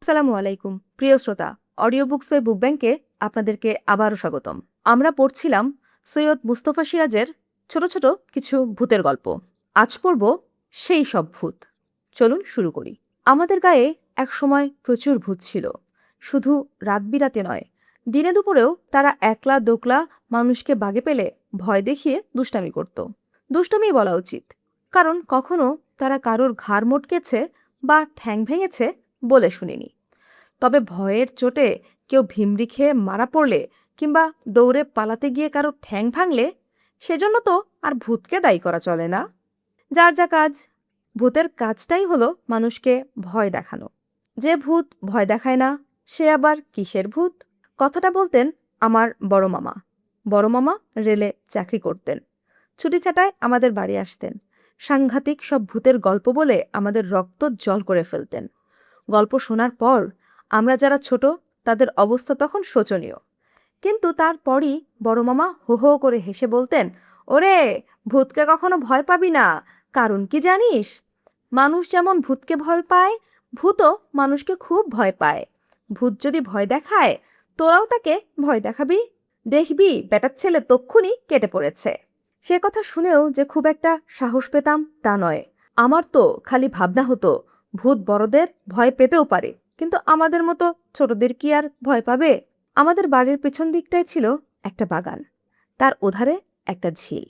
আসসালামু আলাইকুম প্রিয় শ্রোতা, অডিও বুকস বাই বুক ব্যাংকে আপনাদেরকে আবারও স্বাগতম। আমরা পড়ছিলাম সৈয়দ মুস্তফা সিরাজের ছোট ছোট কিছু ভূতের গল্প। আজ পড়ব সেই সব ভূত। চলুন শুরু করি। আমাদের গায়ে একসময় প্রচুর ভূত ছিল। শুধু রাত বিরাতে নয়, দিনে দুপুরেও তারা একলা দোকলা মানুষকে বাগে পেলে ভয় দেখিয়ে দুষ্টামি করত। দুষ্টমি বলা উচিত, কারণ কখনো তারা কারোর ঘাড় মটকেছে বা ঠ্যাং ভেঙেছে বলে শুনিনি। তবে ভয়ের চোটে কেউ ভিমরি খেয়ে মারা পড়লে কিংবা দৌড়ে পালাতে গিয়ে কারো ঠ্যাং ভাঙলে সেজন্য তো আর ভূতকে দায়ী করা চলে না। যার যা কাজ। ভূতের কাজটাই হলো মানুষকে ভয় দেখানো। যে ভূত ভয় দেখায় না, সে আবার কিসের ভূত? কথাটা বলতেন আমার বড় মামা। বড় মামা রেলে চাকরি করতেন। ছুটি ছাটায় আমাদের বাড়ি আসতেন। সাংঘাতিক সব ভূতের গল্প বলে আমাদের রক্ত জল করে ফেলতেন। গল্প শোনার পর আমরা যারা ছোট, তাদের অবস্থা তখন শোচনীয়। কিন্তু তারপরই বড় মামা হো হো করে হেসে বলতেন, ওরে, ভূতকে কখনো ভয় পাবি না। কারণ কি জানিস? মানুষ যেমন ভূতকে ভয় পায়, ভূতও মানুষকে খুব ভয় পায়। ভূত যদি ভয় দেখায়, তোরাও তাকে ভয় দেখাবি। দেখবি বেটার ছেলে তক্ষুনি কেটে পড়েছে। সে কথা শুনেও যে খুব একটা সাহস পেতাম তা নয়। আমার তো খালি ভাবনা হতো, ভূত বড়দের ভয় পেতেও পারে, কিন্তু আমাদের মতো ছোটদের কি আর ভয় পাবে? আমাদের বাড়ির পেছন দিকটায় ছিল একটা বাগান। তার ওধারে একটা ঝিল।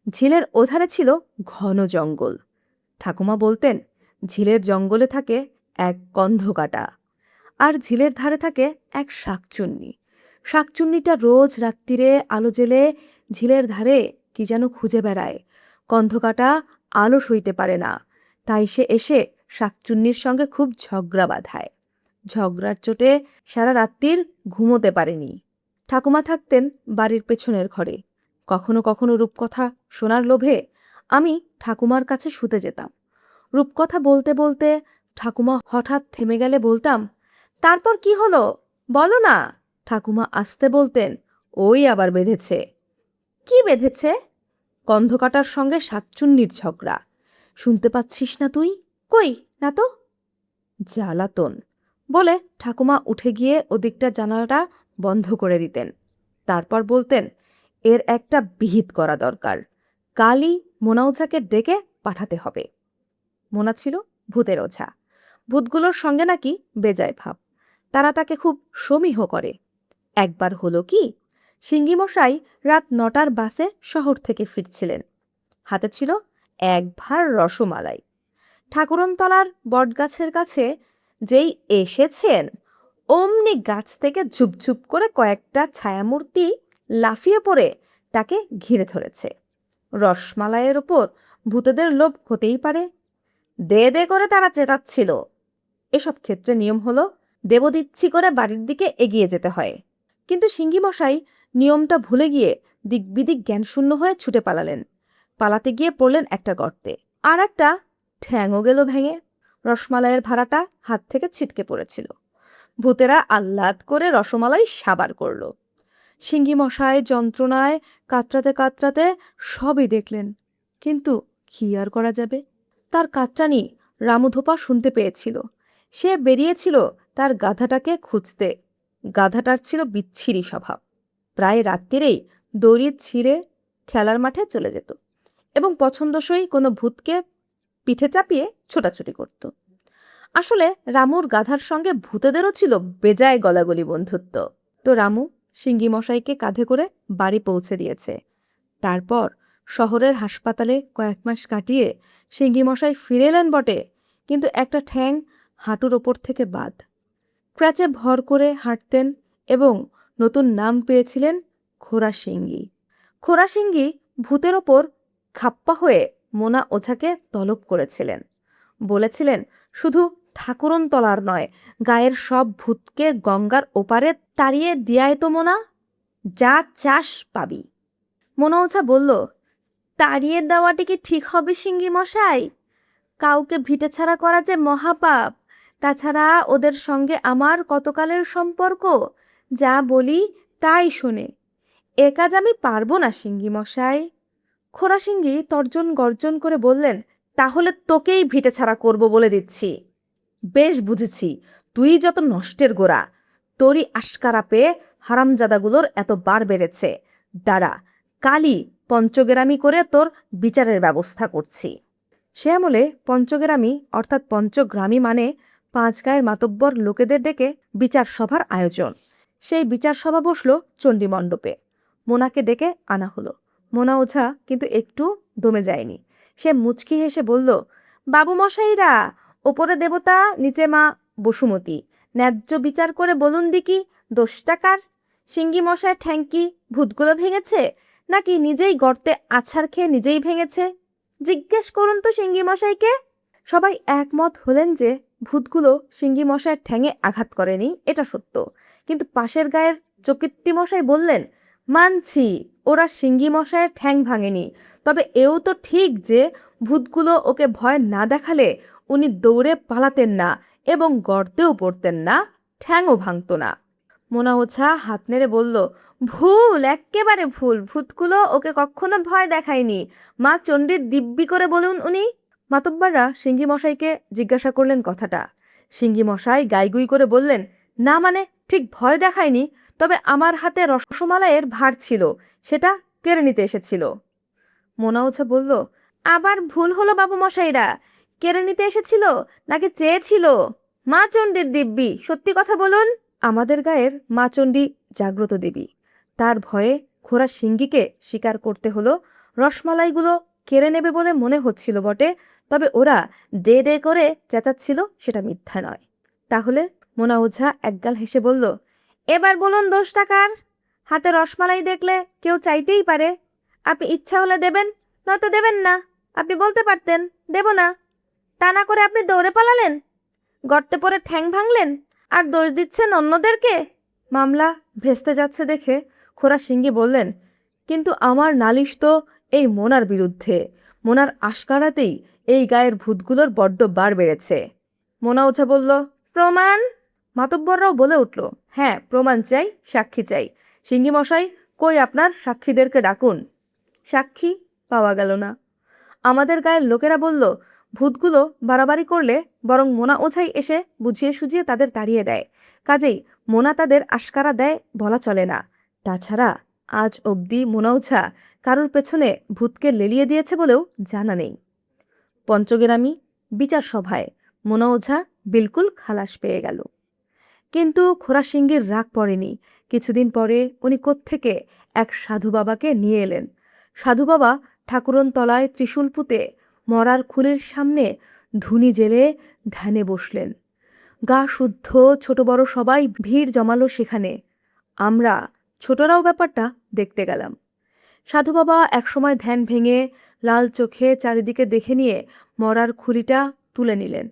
ঝিলের ওধারে ছিল ঘন জঙ্গল। ঠাকুমা বলতেন, ঝিলের জঙ্গলে থাকে এক গন্ধকাটা, আর ঝিলের ধারে থাকে এক শাকচুন্নি। শাকচুন্নিটা রোজ রাত্রিরে আলো জেলে ঝিলের ধারে কি যেন খুঁজে বেড়ায়। গন্ধকাটা আলো সইতে পারে না, তাই সে এসে শাকচুন্নির সঙ্গে খুব ঝগড়া বাঁধায়। ঝগড়ার চোটে সারা রাত্রির ঘুমোতে পারেনি। ঠাকুমা থাকতেন বাড়ির পেছনের ঘরে। কখনো কখনো রূপকথা শোনার লোভে আমি ঠাকুমার কাছে শুতে যেতাম। রূপকথা বলতে বলতে ঠাকুমা হঠাৎ থেমে গেলে বলতাম, তারপর কি হলো বলো না। ঠাকুমা আসতে বলতেন, ওই আবার বেঁধেছে। কি বেঁধেছে? গন্ধকাটার সঙ্গে শাকচুন্নির ঝগড়া। শুনতে পাচ্ছিস না তুই? কই না তো। জ্বালাতন বলে ঠাকুমা উঠে গিয়ে ওদিকটা জানালাটা বন্ধ করে দিতেন। তারপর বলতেন, এর একটা বিহিত করা দরকার। কালই মোনা ওঝাকে ডেকে পাঠাতে হবে। মোনা ছিল ভূতের ওঝা। ভূতগুলোর সঙ্গে নাকি বেজায় ভাব। তারা তাকে খুব সমীহ করে। একবার হলো কি, সিঙ্গিমশাই রাত 9টার বাসে শহর থেকে ফিরছিলেন। হাতে ছিল এক ভার রসমালাই। ঠাকুরনতলার বটগাছের কাছে যেই এসেছেন, অমনি গাছ থেকে ঝুপঝুপ করে কয়েকটা ছায়ামূর্তি লাফিয়ে পড়ে তাকে ঘিরে ধরেছে। রসমালাইয়ের ওপর ভূতেদের লোভ হতেই পারে। দে দে করে তারা চেঁচাচ্ছিল। এসব ক্ষেত্রে নিয়ম হলো দেবদিচ্ছি করে বাড়ির দিকে এগিয়ে যেতে হয়। কিন্তু সিঙ্গিমশাই নিয়মটা ভুলে গিয়ে দিকবিদিক জ্ঞানশূন্য হয়ে ছুটে পালালেন। পালাতে গিয়ে পড়লেন একটা গর্তে। আর একটা ঠ্যাংও গেল ভেঙে। রসমালাইয়ের ভাড়াটা হাত থেকে ছিটকে পড়েছিল। ভূতেরা আহ্লাদ করে রসমালাই সাবার করল। সিঙ্গিমশাই যন্ত্রণায় কাতরাতে কাতরাতে সবই দেখলেন, কিন্তু কি আর করা যাবে? তার কাতরানি রামুধোপা শুনতে পেয়েছিল। সে বেরিয়েছিল তার গাধাটাকে খুঁজতে। গাধাটার ছিল বিচ্ছিরি স্বভাব। প্রায় রাত্রিরেই দড়ি ছিঁড়ে খেলার মাঠে চলে যেত এবং পছন্দসই কোনো ভূতকে পিঠে চাপিয়ে ছোটাছুটি করত। আসলে রামুর গাধার সঙ্গে ভূতেদেরও ছিল বেজায় গলাগলি বন্ধুত্ব। তো রামু সিঙ্গিমশাইকে কাঁধে করে বাড়ি পৌঁছে দিয়েছে। তারপর শহরের হাসপাতালে কয়েক মাস কাটিয়ে সিঙ্গিমশাই ফিরে এলেন বটে, কিন্তু একটা ঠ্যাং হাঁটুর ওপর থেকে বাদ। ক্র্যাচে ভর করে হাঁটতেন এবং নতুন নাম পেয়েছিলেন খোরাসিঙ্গি। খোরাসিঙ্গি ভূতের ওপর খাপ্পা হয়ে মোনা ওঝাকে তলব করেছিলেন। বলেছিলেন, শুধু ঠাকুরনতলার নয়, গায়ের সব ভূতকে গঙ্গার ওপারে তাড়িয়ে দিয়ায় তো মোনা, যা চাস পাবি। মোনা ওঝা বলল, তাড়িয়ে দেওয়াটি কি ঠিক হবে সিঙ্গি মশাই? কাউকে ভিটে ছাড়া করা যে মহাপাপ। তাছাড়া ওদের সঙ্গে আমার কতকালের সম্পর্ক, যা বলি তাই শোনে। এ কাজ আমি পারবো না সিঙ্গি মশাই। খোরাসিঙ্গি তর্জন গর্জন করে বললেন, তাহলে তোকেই ভিটে ছাড়া করবো বলে দিচ্ছি। বেশ বুঝেছি, তুই যত নষ্টের গোড়া, তোরই আশকারা পেয়ে হারামজাদাগুলোর এত বার বেড়েছে। দাঁড়া, কালই পঞ্চগ্রামী করে তোর বিচারের ব্যবস্থা করছি। সে আমলে পঞ্চগ্রামী অর্থাৎ পঞ্চগ্রামী মানে 5 গায়ের মাতব্বর লোকেদের ডেকে বিচার সভার আয়োজন। সেই বিচার সভা বসল চণ্ডীমণ্ডপে। মোনাকে ডেকে আনা হলো। মোনা ওঝা কিন্তু একটু দমে যায়নি। সে মুচকি হেসে বলল, বাবু মশাইরা, ওপরে দেবতা, নিচে মা বসুমতী, ন্যায্য বিচার করে বলুন দিকি দোষটা কার? সিঙ্গি মশায় ঠ্যাঙ্কি ভূতগুলো ভেঙেছে, নাকি নিজেই গর্তে আছাড় খেয়ে নিজেই ভেঙেছে? জিজ্ঞেস করুন তো সিঙ্গি মশাইকে। সবাই একমত হলেন যে ভূতগুলো সিঙ্গি মশায়ের ঠ্যাঙে আঘাত করেনি, এটা সত্য। কিন্তু পাশের গায়ের চকিত্তি মশাই বললেন, মানছি ওরা সিঙ্গি মশায়ের ঠ্যাং ভাঙেনি, তবে এও তো ঠিক যে ভূতগুলো ওকে ভয় না দেখালে উনি দৌড়ে পালাতেন না এবং গর্তেও পড়তেন না, ঠ্যাংও ভাঙত না। মোনা ওঝা হাত নেড়ে বলল, ভুল, এক্কেবারে ভুল। ভূতগুলো ওকে কখনো ভয় দেখায়নি। মা চণ্ডীর দিব্যি করে বলুন উনি। মাতব্বররা সিঙ্গি মশাইকে জিজ্ঞাসা করলেন কথাটা। সিঙ্গি মশাই গাইগুই করে বললেন, না মানে ঠিক ভয় দেখায়নি, তবে আমার হাতে রসমালাইয়ের ভার ছিল, সেটা কেড়ে নিতে এসেছিল। মোনা ওঝা বলল, আবার ভুল হলো বাবু মশাইরা, কেড়ে নিতে এসেছিল নাকি চেয়েছিল? মা চণ্ডীর দিব্যি, সত্যি কথা বলুন। আমাদের গায়ের মা চণ্ডী জাগ্রত দেবী। তার ভয়ে খোড়া সিঙ্গিকে স্বীকার করতে হলো রসমালাইগুলো কেড়ে নেবে বলে মনে হচ্ছিল বটে, তবে ওরা দে দে করে চেঁচাচ্ছিল, সেটা মিথ্যা নয়। তাহলে? মোনা ওঝা একগাল হেসে বলল, এবার বলুন দোষটা কার? হাতে রসমালাই দেখলে কেউ চাইতেই পারে। আপনি ইচ্ছা হলে দেবেন, নয়তো দেবেন না। আপনি বলতে পারতেন দেব না, তা না করে আপনি দৌড়ে পালালেন, গর্তে পড়ে ঠ্যাং ভাঙলেন, আর দোষ দিচ্ছেন অন্যদেরকে। মামলা ভেস্তে যাচ্ছে দেখে খোড়া সিঙ্গি বললেন, কিন্তু আমার নালিশ তো এই মোনার বিরুদ্ধে। মোনার আশকারাতেই এই গায়ের ভূতগুলোর বড্ড বার বেড়েছে। মোনা ওঝা বলল, প্রমাণ? মাতব্বররাও বলে উঠল, হ্যাঁ, প্রমাণ চাই, সাক্ষী চাই। সিঙ্গি মশাই, কই আপনার সাক্ষীদেরকে ডাকুন। সাক্ষী পাওয়া গেল না। আমাদের গায়ের লোকেরা বলল, ভূতগুলো বাড়াবাড়ি করলে বরং মোনা ওঝাই এসে বুঝিয়ে সুঝিয়ে তাদের তাড়িয়ে দেয়। কাজেই মোনা তাদের আশকারা দেয় বলা চলে না। তাছাড়া আজ অবধি মোনা ওঝা কারোর পেছনে ভূতকে লেলিয়ে দিয়েছে বলেও জানা নেই। পঞ্চগ্রামী বিচার সভায় মোনা ওঝা বিলকুল খালাস পেয়ে গেল। কিন্তু খোড়া সিঙ্গির রাগ পড়েনি। কিছুদিন পরে উনি কোত্থেকে এক সাধু বাবাকে নিয়ে এলেন। সাধু বাবা ঠাকুরন তলায় ত্রিশূল পুঁতে মরার খুলির সামনে ধুনি জেলে ধ্যানে বসলেন। গা শুদ্ধ ছোট বড় সবাই ভিড় জমালো সেখানে। আমরা ছোটরাও ব্যাপারটা দেখতে গেলাম। সাধু বাবা একসময় ধ্যান ভেঙে লাল চোখে চারিদিকে দেখে নিয়ে মরার খুলিটা তুলে নিলেন।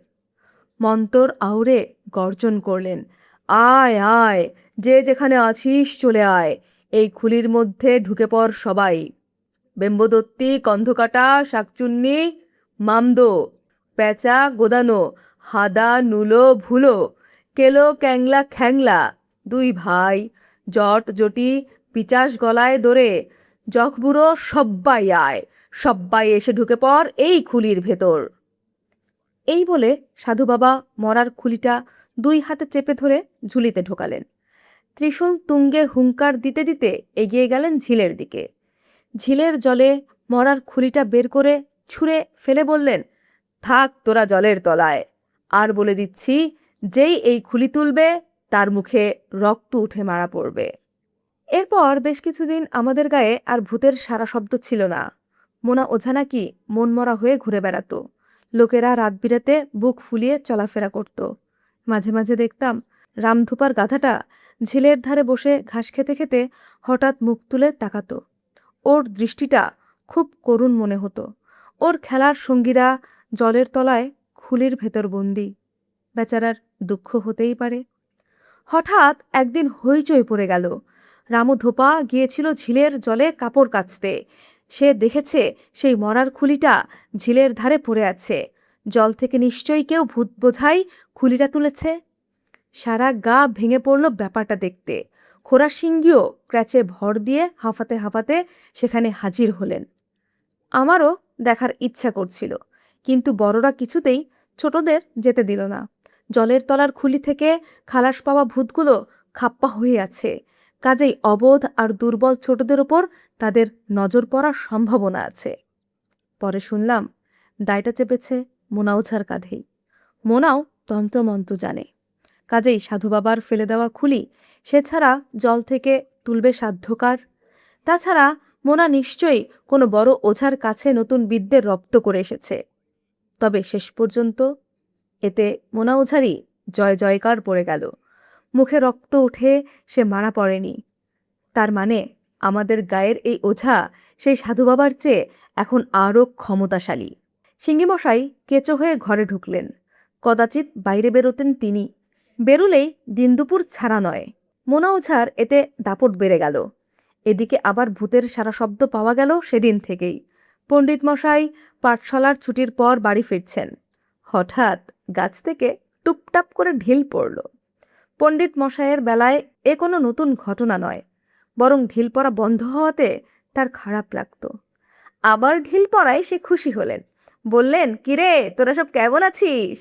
মন্তর আউড়ে গর্জন করলেন, আয় আয়, যে যেখানে আছিস চলে আয়, এই খুলির মধ্যে ঢুকে পড় সবাই। বেম্বদত্তি, কন্ধকাটা, শাকচুন্নি, মামদো, পেঁচা গোদানো, হাদা নুলো ভুলো, কেলো ক্যাংলা খ্যাংলা, 2 ভাই, জট জটি, পিচাস গলায় দোরে, জখবুড়ো, সব্বাই আয়, সব্বাই এসে ঢুকে পড় এই খুলির ভেতর। এই বলে সাধু বাবা মরার খুলিটা 2 হাতে চেপে ধরে ঝুলিতে ঢোকালেন। ত্রিশূল তুঙ্গে হুঙ্কার দিতে দিতে এগিয়ে গেলেন ঝিলের দিকে। ঝিলের জলে মরার খুলিটা বের করে ছুঁড়ে ফেলে বললেন, থাক তোরা জলের তলায়। আর বলে দিচ্ছি, যেই এই খুলি তুলবে তার মুখে রক্ত উঠে মারা পড়বে। এরপর বেশ কিছুদিন আমাদের গায়ে আর ভূতের সারা শব্দ ছিল না। মোনা ওঝা নাকি মনমরা হয়ে ঘুরে বেড়াতো। লোকেরা রাত বিরাতে বুক ফুলিয়ে চলাফেরা করত। মাঝে মাঝে দেখতাম রামধুপার গাধাটা ঝিলের ধারে বসে ঘাস খেতে খেতে হঠাৎ মুখ তুলে তাকাতো। ওর দৃষ্টিটা খুব করুণ মনে হতো। ওর খেলার সঙ্গীরা জলের তলায় খুলির ভেতর বন্দি। বেচারার দুঃখ হতেই পারে। হঠাৎ একদিন হইচই পড়ে গেল। রামু ধোপা গিয়েছিল ঝিলের জলে কাপড় কাচতে। সে দেখেছে সেই মরার খুলিটা ঝিলের ধারে পড়ে আছে। জল থেকে নিশ্চয়ই কেউ ভূত বোঝাই খুলিটা তুলেছে। সারা গা ভেঙে পড়ল ব্যাপারটা দেখতে। খোড়া সিঙ্গিও ক্র্যাচে ভর দিয়ে হাঁফাতে হাঁফাতে সেখানে হাজির হলেন। আমারও দেখার ইচ্ছা করছিল, কিন্তু বড়রা কিছুতেই ছোটদের যেতে দিল না। জলের তলার খুলি থেকে খালাস পাওয়া ভূতগুলো খাপ্পা হয়ে আছে, কাজেই অবোধ আর দুর্বল ছোটদের ওপর তাদের নজর পড়ার সম্ভাবনা আছে। পরে শুনলাম দায়টা চেপেছে মোনা ওঝার কাঁধেই। মোনাও তন্ত্রমন্ত্র জানে, কাজেই সাধু বাবার ফেলে দেওয়া খুলি সে ছাড়া জল থেকে তুলবে সাধ্যকার। তাছাড়া মোনা নিশ্চয়ই কোনো বড় ওঝার কাছে নতুন বিদ্যে রপ্ত করে এসেছে। তবে শেষ পর্যন্ত এতে মোনা ওঝারই জয় জয়কার পড়ে গেল। মুখে রক্ত উঠে সে মারা পড়েনি। তার মানে আমাদের গায়ের এই ওঝা সেই সাধু বাবার চেয়ে এখন আরও ক্ষমতাশালী। সিঙ্গিমশাই কেঁচো হয়ে ঘরে ঢুকলেন। কদাচিৎ বাইরে বেরোতেন তিনি, বেরুলেই দিনদুপুর ছাড়া নয়। মোনা ওঝার এতে দাপট বেড়ে গেল। এদিকে আবার ভূতের সারা শব্দ পাওয়া গেল সেদিন থেকেই। পণ্ডিত মশাই পাঠশালার ছুটির পর বাড়ি ফিরছেন। হঠাৎ গাছ থেকে টুপটাপ করে ঢিল পড়ল। পণ্ডিত মশাইয়ের বেলায় এ কোনো নতুন ঘটনা নয়, বরং ঢিল পড়া বন্ধ হওয়াতে তার খারাপ লাগত। আবার ঢিল পড়ায় সে খুশি হলেন, বললেন, কিরে তোরা সব কেমন আছিস?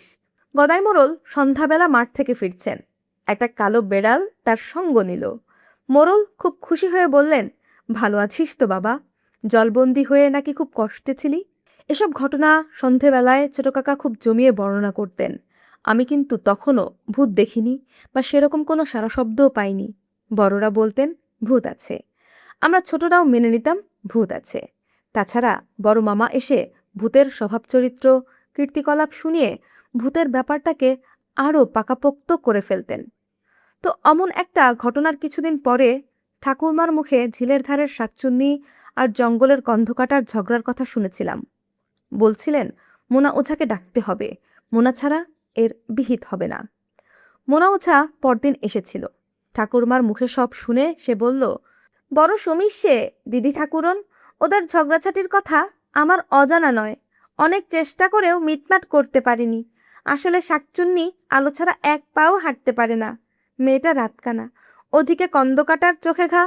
গদাই মোড়ল সন্ধ্যাবেলা মাঠ থেকে ফিরছেন। একটা কালো বেড়াল তার সঙ্গ নিল। মোড়ল খুব খুশি হয়ে বললেন, ভালো আছিস তো বাবা? জলবন্দি হয়ে নাকি খুব কষ্টে ছিলি? এসব ঘটনা সন্ধেবেলায় ছোট কাকা খুব জমিয়ে বর্ণনা করতেন। আমি কিন্তু তখনও ভূত দেখিনি বা সেরকম কোনো সারা শব্দও পাইনি। বড়রা বলতেন ভূত আছে, আমরা ছোটরাও মেনে নিতাম ভূত আছে। তাছাড়া বড় মামা এসে ভূতের স্বভাব চরিত্র কীর্তিকলাপ শুনিয়ে ভূতের ব্যাপারটাকে আরও পাকাপোক্ত করে ফেলতেন। তো অমন একটা ঘটনার কিছুদিন পরে ঠাকুরমার মুখে ঝিলের ধারের শাকচুন্নি আর জঙ্গলের কন্ধকাটার ঝগড়ার কথা শুনেছিলাম। বলছিলেন মোনা ওঝাকে ডাকতে হবে, মোনা ছাড়া এর বিহিত হবে না। মোনা ওঝা পরদিন এসেছিল। ঠাকুরমার মুখে সব শুনে সে বলল, বড় সমস্যে দিদি ঠাকুরন, ওদের ঝগড়াঝাটির কথা আমার অজানা নয়। অনেক চেষ্টা করেও মিটমাট করতে পারিনি। আসলে শাকচুন্নি আলো ছাড়া এক পাও হাঁটতে পারে না। মেয়েটা রাতকানা, ওদিকে কন্দকাটার চোখে ঘা,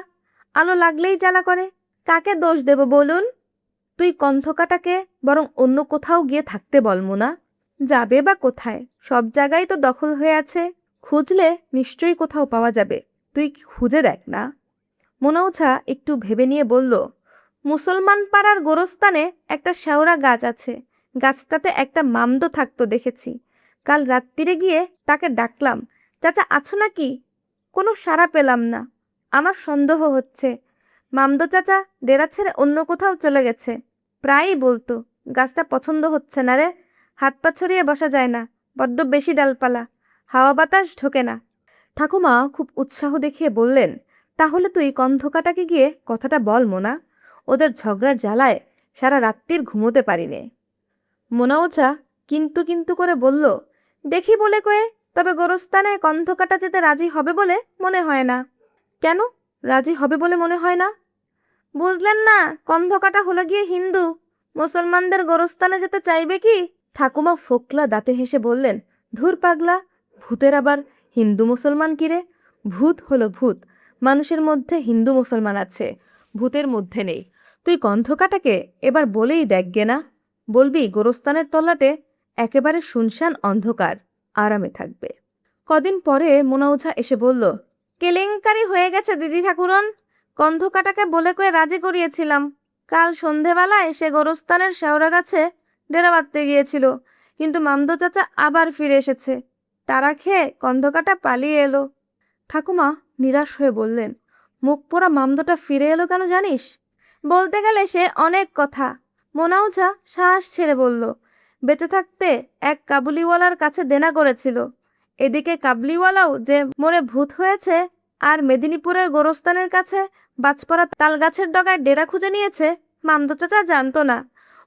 আলো লাগলেই জ্বালা করে। কাকে দোষ দেব বলুন? তুই কন্ধকাটাকে বরং অন্য কোথাও গিয়ে থাকতে বল মোনা। যাবে বা কোথায়? সব জায়গায় তো দখল হয়ে আছে। খুঁজলে নিশ্চয়ই কোথাও পাওয়া যাবে, তুই খুঁজে দেখ না। মোনা ওঝা একটু ভেবে নিয়ে বলল, মুসলমান পাড়ার গোরস্থানে একটা শেওড়া গাছ আছে। গাছটাতে একটা মামদো থাকতো দেখেছি। কাল রাত্রিরে গিয়ে তাকে ডাকলাম, চাচা আছো নাকি? কোনো সাড়া পেলাম না। আমার সন্দেহ হচ্ছে মামদো চাচা ডেরা ছেড়ে অন্য কোথাও চলে গেছে। প্রায়ই বলতো, গাছটা পছন্দ হচ্ছে না রে, হাত পা ছড়িয়ে বসা যায় না, বড্ড বেশি ডালপালা, হাওয়া বাতাস ঢোকে না। ঠাকুমা খুব উৎসাহ দেখিয়ে বললেন, তাহলে তুই কন্ধকাটাকে গিয়ে কথাটা বল মোনা। ওদের ঝগড়ার জ্বালায় সারা রাত্রির ঘুমোতে পারিনে। মোনা ওঝা কিন্তু কিন্তু করে বলল, দেখি বলে কয়ে, তবে গোরস্থানে কন্ধকাটা যেতে রাজি হবে বলে মনে হয় না। কেন রাজি হবে বলে মনে হয় না? বুঝলেন না, কন্ধকাটা হলো গিয়ে হিন্দু, মুসলমানদের গোরস্থানে যেতে চাইবে কি? ঠাকুমা ফোকলা দাঁতে হেসে বললেন, ধুর পাগলা, ভূতের আবার হিন্দু মুসলমান কিরে? ভূত হলো ভূত, মানুষের মধ্যে হিন্দু মুসলমান আছে, ভূতের মধ্যে নেই। তুই কন্ধকাটাকে এবার বলেই দেখ গে না, বলবি গোরস্থানের তল্লাটে একেবারে শুনশান অন্ধকার, আরামে থাকবে। কদিন পরে মোনা ওঝা এসে বলল, কেলেঙ্কারি হয়ে গেছে দিদি ঠাকুরন। কন্ধকাটাকে বলে কয়ে রাজি করিয়েছিলাম। কাল সন্ধেবেলায় সে গোরস্থানের শেওড়া গাছে ডেরা বাঁধতে গিয়েছিল, কিন্তু মামদো চাচা আবার ফিরে এসেছে। তারা খেয়ে কন্ধকাটা পালিয়ে এলো। ঠাকুমা নিরাশ হয়ে বললেন, মুখ পোড়া মামদোটা ফিরে এলো কেন জানিস? বলতে গেলে সে অনেক কথা। মোনা ওঝা শ্বাস ছেড়ে বলল, বেঁচে থাকতে এক কাবুলিওয়ালার কাছে দেনা করেছিল। এদিকে কাবলিওয়ালাও যে মরে ভূত হয়েছে, আর মেদিনীপুরের গোরস্থানের কাছে বাজপড়া তাল গাছের ডগায় ডেরা খুঁজে নিয়েছে, মামদো চাচা জানতো না।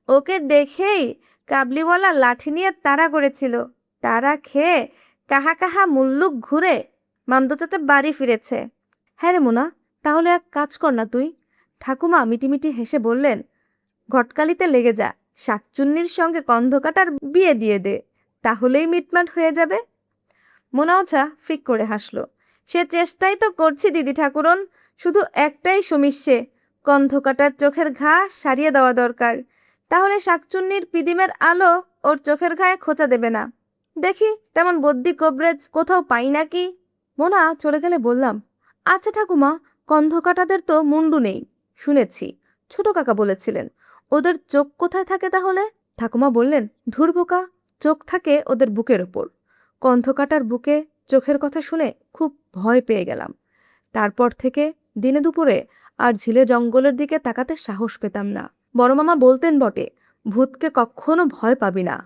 ওকে দেখেই কাবলিওয়ালা লাঠি নিয়ে তাড়া করেছিল। তারা খেয়ে কাহা কাহা মুল্লুক ঘুরে মামদো চাচা বাড়ি ফিরেছে। হ্যাঁ রে মোনা, তাহলে এক কাজ কর না তুই। ঠাকুমা মিটিমিটি হেসে বললেন, ঘটকালিতে লেগে যা, শাকচুন্নির সঙ্গে কন্ধকাটার বিয়ে দিয়ে দে, তাহলেই মিটমাট হয়ে যাবে। মোনা ওঝা ফিক করে হাসল, সে চেষ্টাই তো করছি দিদি ঠাকুরন, শুধু একটাই সমস্যে, কন্ধকাটার চোখের ঘা সারিয়ে দেওয়া দরকার, তাহলে শাকচুন্নির পিদিমের আলো ওর চোখের ঘায়ে খোঁচা দেবে না। দেখি তেমন বদ্যি কবরেজ কোথাও পাই নাকি। মোনা চলে গেলে বললাম, আচ্ছা ঠাকুমা, কন্ধকাটাদের তো মুন্ডু নেই শুনেছি, ছোট কাকা বলেছিলেন। ওদের চোখ কোথায় থাকে তাহলে? ঠাকুমা বললেন, ধুর বোকা, চোখ থাকে ওদের বুকের ওপর। কন্ধকাটার বুকে চোখের কথা শুনে খুব ভয় পেয়ে গেলাম। তারপর থেকে দিনে দুপুরে আর ঝিলে জঙ্গলের দিকে তাকাতে সাহস পেতাম না। বড় মামা বলতেন বটে, ভূতকে কখনো ভয় পাবি না,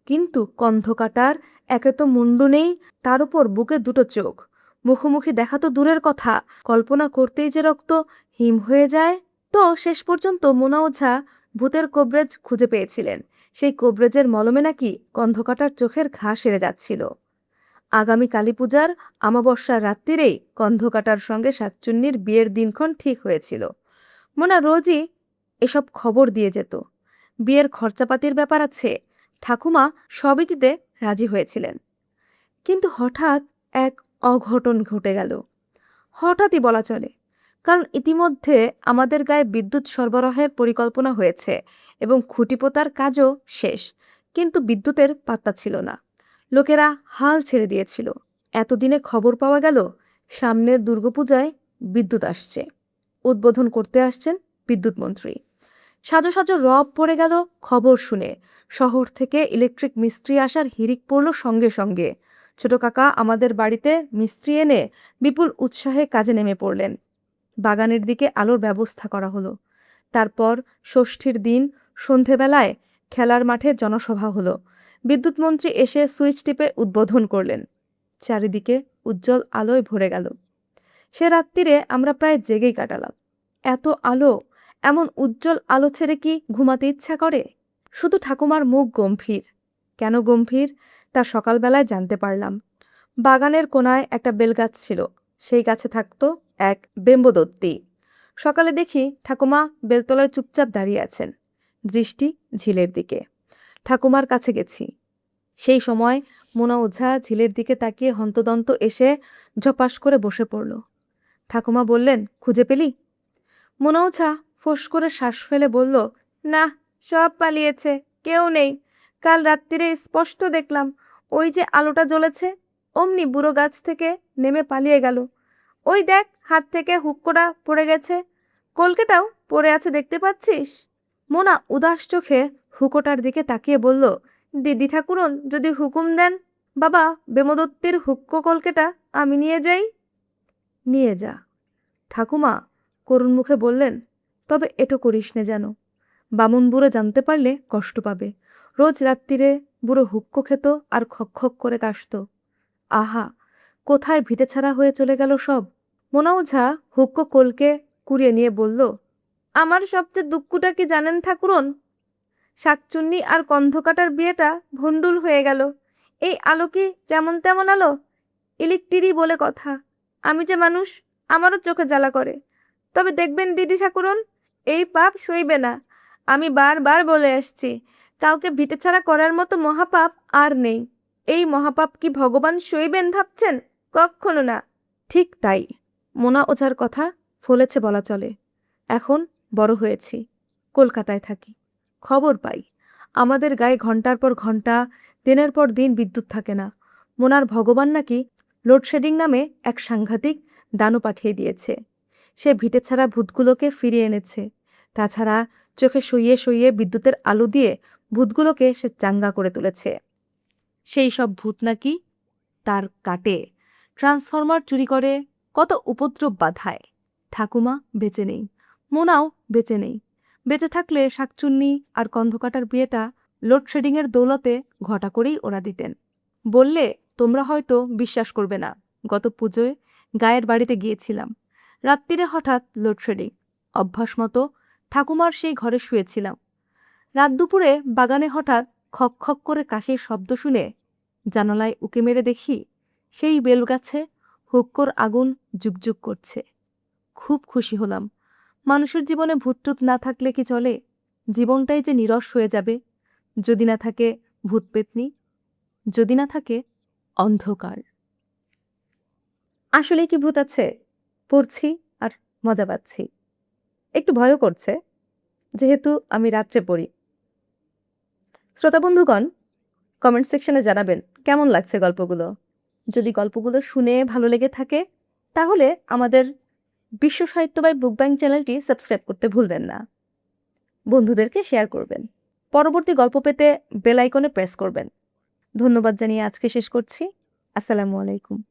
কিন্তু কন্ধকাটার একে তো মুন্ডু নেই, তার উপর বুকে দুটো চোখ, মুখোমুখি দেখা তো দূরের কথা, কল্পনা করতেই যে রক্ত হিম হয়ে যায়। তো শেষ পর্যন্ত মোনা ওঝা ভূতের কবরেজ খুঁজে পেয়েছিলেন। সেই কবরেজের মলমে নাকি কন্ধকাটার চোখের ঘা সেরে যাচ্ছিল। আগামী কালীপূজার অমাবস্যার রাত্রিরেই কন্ধকাটার সঙ্গে শাকচুন্নির বিয়ের দিনক্ষণ ঠিক হয়েছিল। মোনা রোজই এসব খবর দিয়ে যেত। বিয়ের খরচাপাতির ব্যাপার আছে, ঠাকুমা সবই দিতে রাজি হয়েছিলেন। কিন্তু হঠাৎ এক অঘটন ঘটে গেল। হঠাৎই বলা চলে, কারণ ইতিমধ্যে আমাদের গায়ে বিদ্যুৎ সরবরাহের পরিকল্পনা হয়েছে এবং খুঁটি পোতার কাজও শেষ, কিন্তু বিদ্যুতের পাত্তা ছিল না। লোকেরা হাল ছেড়ে দিয়েছিল। এতদিনে খবর পাওয়া গেল সামনের দুর্গাপূজায় বিদ্যুৎ আসছে। উদ্বোধন করতে আসছেন বিদ্যুৎ মন্ত্রী। সাজো সাজো রব পড়ে গেল খবর শুনে। শহর থেকে ইলেকট্রিক মিস্ত্রি আসার হিড়িক পড়ল সঙ্গে সঙ্গে। ছোট কাকা আমাদের বাড়িতে মিস্ত্রি এনে বিপুল উৎসাহে কাজে নেমে পড়লেন। বাগানের দিকে আলোর ব্যবস্থা করা হলো। তারপর ষষ্ঠীর দিন সন্ধেবেলায় খেলার মাঠে জনসভা হলো। বিদ্যুৎ মন্ত্রী এসে সুইচ টিপে উদ্বোধন করলেন। চারিদিকে উজ্জ্বল আলোয় ভরে গেল। সে রাত্রিরে আমরা প্রায় জেগেই কাটালাম। এত আলো, এমন উজ্জ্বল আলো ছেড়ে কি ঘুমাতে ইচ্ছা করে? শুধু ঠাকুমার মুখ গম্ভীর। কেন গম্ভীর তা সকালবেলায় জানতে পারলাম। বাগানের কোনায় একটা বেলগাছ ছিল, সেই গাছে থাকতো এক বেম্বদত্তি। সকালে দেখি ঠাকুমা বেলতলায় চুপচাপ দাঁড়িয়ে আছেন, দৃষ্টি ঝিলের দিকে। ঠাকুমার কাছে গেছি। সেই সময় মোনা ওঝা ঝিলের দিকে তাকিয়ে হন্তদন্ত এসে ঝপাস করে বসে পড়ল। ঠাকুমা বললেন, খুঁজে পেলি? মোনা ওঝা ফোঁস করে শ্বাস ফেলে বলল, না, সব পালিয়েছে, কেউ নেই। কাল রাত্রিরে স্পষ্ট দেখলাম ওই যে আলোটা জ্বলেছে, অমনি বুড়ো গাছ থেকে নেমে পালিয়ে গেল। ওই দেখ, হাত থেকে হুক্কোটা পড়ে গেছে, কলকেটাও পড়ে আছে, দেখতে পাচ্ছিস? মোনা উদাস চোখে হুকোটার দিকে তাকিয়ে বলল, দিদি ঠাকুরন যদি হুকুম দেন, বাবা বেমদত্তির হুক্কো কলকেটা আমি নিয়ে যাই। নিয়ে যা, ঠাকুমা করুণ মুখে বললেন, তবে এটো করিস নে যেন। বামুন বুড়ো জানতে পারলে কষ্ট পাবে। রোজ রাত্রিরে বুড়ো হুক্কো খেত আর খক খক করে কাশত। আহা, কোথায় ভিটে ছাড়া হয়ে চলে গেল সব। মোনা ওঝা হুক্কো কলকে কুড়িয়ে নিয়ে বলল, আমার সবচেয়ে দুঃখটা কি জানেন ঠাকুরন? শাকচুন্নি আর কন্ধকাটার বিয়েটা ভণ্ডুল হয়ে গেল। এই আলো কি যেমন তেমন আলো? ইলেকট্রিকই বলে কথা। আমি যে মানুষ, আমারও চোখে জ্বালা করে। তবে দেখবেন দিদি ঠাকুরন, এই পাপ সইবে না। আমি বারবার বলে আসছি, কাউকে ভিটেছাড়া করার মতো মহাপাপ আর নেই। এই মহাপাপ কি ভগবান সইবেন ভাবছেন? কখনো না। ঠিক তাই, মোনা ওঝার কথা ফলেছে বলা চলে। এখন বড় হয়েছি, কলকাতায় থাকি, খবর পাই আমাদের গায়ে ঘন্টার পর ঘন্টা, দিনের পর দিন বিদ্যুৎ থাকে না। মোনার ভগবান নাকি লোডশেডিং নামে এক সাংঘাতিক দানও পাঠিয়ে দিয়েছে। সে ভিটে ছাড়া ভূতগুলোকে ফিরিয়ে এনেছে। তাছাড়া চোখে শুইয়ে শুইয়ে বিদ্যুতের আলো দিয়ে ভূতগুলোকে সে চাঙ্গা করে তুলেছে। সেই সব ভূত নাকি তার কাটে, ট্রান্সফরমার চুরি করে, কত উপদ্রব বাধায়। ঠাকুমা বেঁচে নেই, মোনাও বেঁচে নেই। বেঁচে থাকলে শাকচুন্নি আর কন্ধকাটার বিয়েটা লোডশেডিংয়ের দৌলতে ঘটা করেই ওরা দিতেন। বললে তোমরা হয়তো বিশ্বাস করবে না, গত পুজোয় গায়ের বাড়িতে গিয়েছিলাম। রাত্রিরে হঠাৎ লোডশেডিং। অভ্যাস মতো ঠাকুমার সেই ঘরে শুয়েছিলাম। রাত দুপুরে বাগানে হঠাৎ খক খক করে কাশির শব্দ শুনে জানালায় উঁকি মেরে দেখি সেই বেলগাছে হুক্কোর আগুন জুকজুক করছে। খুব খুশি হলাম। মানুষের জীবনে ভূতটুত না থাকলে কি চলে? জীবনটাই যে নিরস হয়ে যাবে যদি না থাকে ভূত পেতনি, যদি না থাকে অন্ধকার। আসলে কি ভূত আছে? পড়ছি আর মজা পাচ্ছি। একটু ভয়ও করছে, যেহেতু আমি রাত্রে পড়ি। শ্রোতা বন্ধুগণ, কমেন্ট সেকশনে জানাবেন কেমন লাগছে গল্পগুলো? যদি গল্পগুলো শুনে ভালো লেগে থাকে, তাহলে আমাদের বিশ্ব সাহিত্য বাই বুক ব্যাংক চ্যানেলটি সাবস্ক্রাইব করতে ভুলবেন না। বন্ধুদেরকে শেয়ার করবেন। পরবর্তী গল্প পেতে বেল আইকনে প্রেস করবেন। ধন্যবাদ জানিয়ে আজকে শেষ করছি। আসসালামু আলাইকুম।